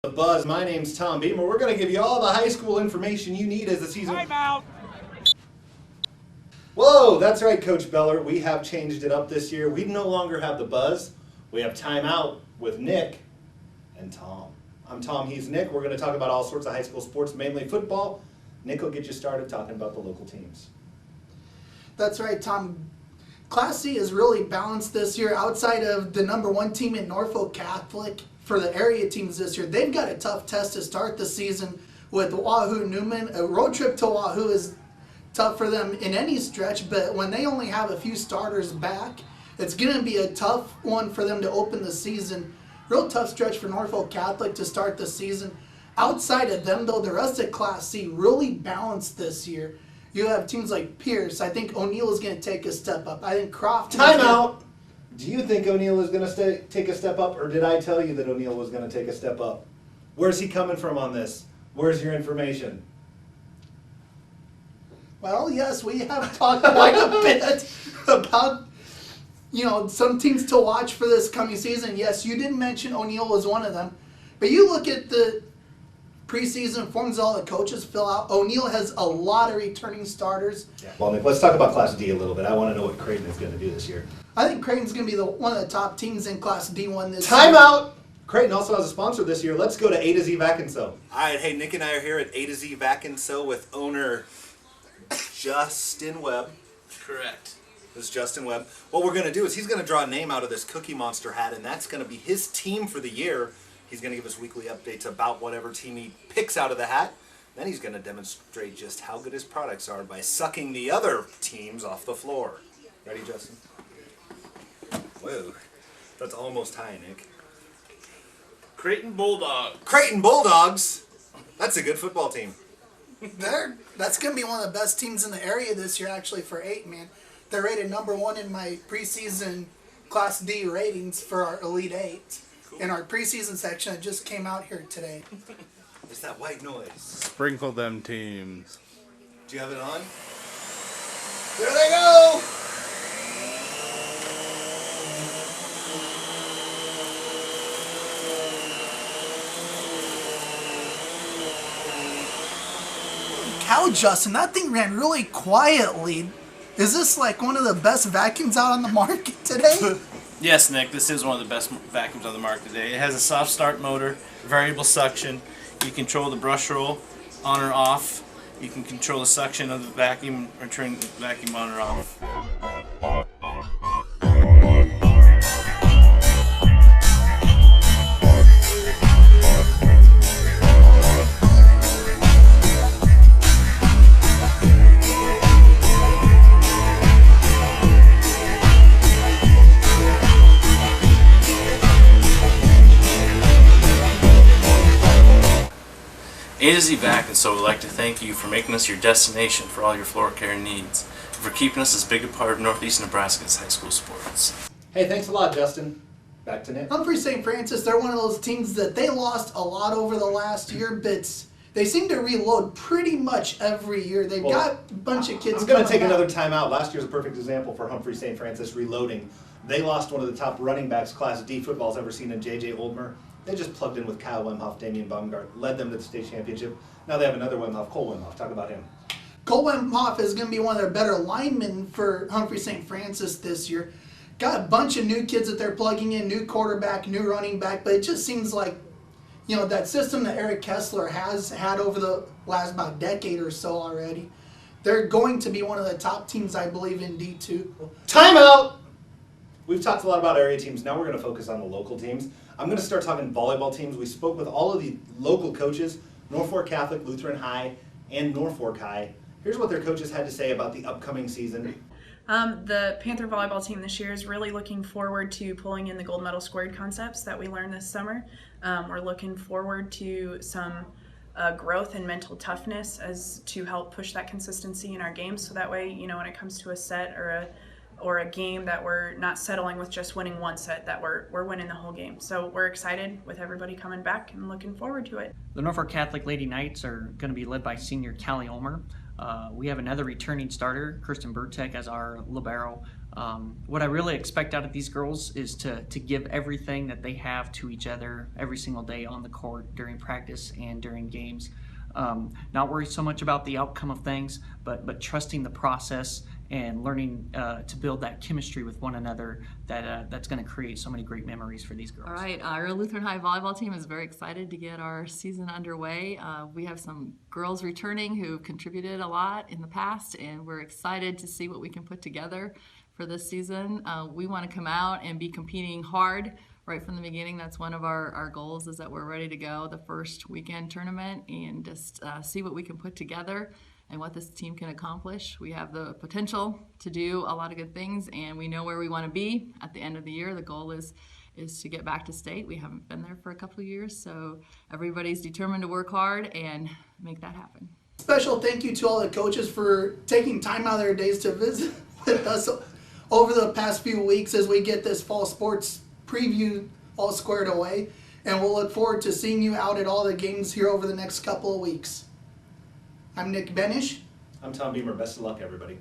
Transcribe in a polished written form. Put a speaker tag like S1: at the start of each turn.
S1: The Buzz, my name's Tom Beamer. We're going to give you all the high school information you need as the season...
S2: Time out!
S1: Whoa, that's right, Coach Beller. We have changed it up this year. We no longer have the Buzz. We have Time Out with Nick and Tom. I'm Tom, he's Nick. We're going to talk about all sorts of high school sports, mainly football. Nick will get you started talking about the local teams.
S3: That's right, Tom. Class C is really balanced this year. Outside of the number one team in Norfolk Catholic, for the area teams this year, they've got a tough test to start the season with Wahoo Newman. A road trip to Wahoo is tough for them in any stretch, but when they only have a few starters back, it's going to be a tough one for them to open the season. Real tough stretch for Norfolk Catholic to start the season. Outside of them, though, the rest of Class C really balanced this year. You have teams like Pierce. I think O'Neill is going to take a step up. I think Crofton...
S1: Time out! Do you think O'Neill is going to take a step up, or did I tell you that O'Neill was going to take a step up? Where's he coming from on this? Where's your information?
S3: Well, yes, we have talked quite a bit about, some teams to watch for this coming season. Yes, you did mention O'Neill was one of them. But you look at the preseason forms all the coaches fill out. O'Neill has a lot of returning starters.
S1: Yeah. Well, Nick, let's talk about Class D a little bit. I want to know what Creighton is going to do this year.
S3: I think Creighton's going to be one of the top teams in Class D1 this
S1: year. Time out!
S4: Creighton also has a sponsor this year. Let's go to A to Z Vac and Sew.
S1: All right, hey, Nick and I are here at A to Z Vac and Sew with owner Justin Webb.
S5: Correct.
S1: This is Justin Webb. What we're going to do is he's going to draw a name out of this Cookie Monster hat, and that's going to be his team for the year. He's going to give us weekly updates about whatever team he picks out of the hat. Then he's going to demonstrate just how good his products are by sucking the other teams off the floor. Ready, Justin? Whoa, that's almost high, Nick.
S5: Creighton Bulldogs.
S1: Creighton Bulldogs? That's a good football team.
S3: That's going to be one of the best teams in the area this year, actually, for 8, man. They're rated number 1 in my preseason Class D ratings for our Elite 8. Cool. In our preseason section, it just came out here today.
S1: What's that white noise?
S6: Sprinkle them teams.
S1: Do you have it on? There they go!
S3: Cow, Justin, that thing ran really quietly. Is this like one of the best vacuums out on the market today?
S5: Yes, Nick, this is one of the best vacuums on the market today. It has a soft start motor, variable suction. You control the brush roll on or off. You can control the suction of the vacuum or turn the vacuum on or off. A to Z Vac and Sew would like to thank you for making us your destination for all your floor care needs, and for keeping us as big a part of Northeast Nebraska's high school sports.
S4: Hey, thanks a lot, Justin. Back to Nick.
S3: Humphrey St. Francis, they're one of those teams that they lost a lot over the last year, but they seem to reload pretty much every year. They've got a bunch of kids.
S4: I'm going to take another timeout. Last year's a perfect example for Humphrey St. Francis reloading. They lost one of the top running backs Class D football's ever seen in J.J. Oldmer. They just plugged in with Kyle Wemhoff, Damian Baumgart, led them to the state championship. Now they have another Wemhoff, Cole Wemhoff. Talk about him.
S3: Cole Wemhoff is going to be one of their better linemen for Humphrey St. Francis this year. Got a bunch of new kids that they're plugging in, new quarterback, new running back, but it just seems like, that system that Eric Kessler has had over the last about decade or so already, they're going to be one of the top teams, I believe, in D2.
S4: Timeout! We've talked a lot about area teams. Now we're going to focus on the local teams. I'm going to start talking volleyball teams. We spoke with all of the local coaches, Norfolk Catholic, Lutheran High, and Norfolk High. Here's what their coaches had to say about the upcoming season.
S7: The Panther volleyball team this year is really looking forward to pulling in the gold medal squared concepts that we learned this summer. We're looking forward to some growth and mental toughness as to help push that consistency in our games, so that way, when it comes to a set or a game, that we're not settling with just winning one set, that we're winning the whole game. So we're excited with everybody coming back and looking forward to it.
S8: The Norfolk Catholic Lady Knights are going to be led by senior Callie Ulmer. We have another returning starter, Kristen Burtek, as our libero. What I really expect out of these girls is to give everything that they have to each other every single day on the court, during practice and during games. Not worry so much about the outcome of things, but trusting the process and learning to build that chemistry with one another that's going to create so many great memories for these girls.
S2: All right, our Lutheran High volleyball team is very excited to get our season underway. We have some girls returning who contributed a lot in the past, and we're excited to see what we can put together for this season. We want to come out and be competing hard right from the beginning. That's one of our goals, is that we're ready to go the first weekend tournament and just see what we can put together and what this team can accomplish. We have the potential to do a lot of good things, and we know where we want to be at the end of the year. The goal is to get back to state. We haven't been there for a couple of years, so everybody's determined to work hard and make that happen.
S3: Special thank you to all the coaches for taking time out of their days to visit with us over the past few weeks as we get this fall sports preview all squared away. And we'll look forward to seeing you out at all the games here over the next couple of weeks. I'm Nick Benish.
S4: I'm Tom Beamer. Best of luck, everybody.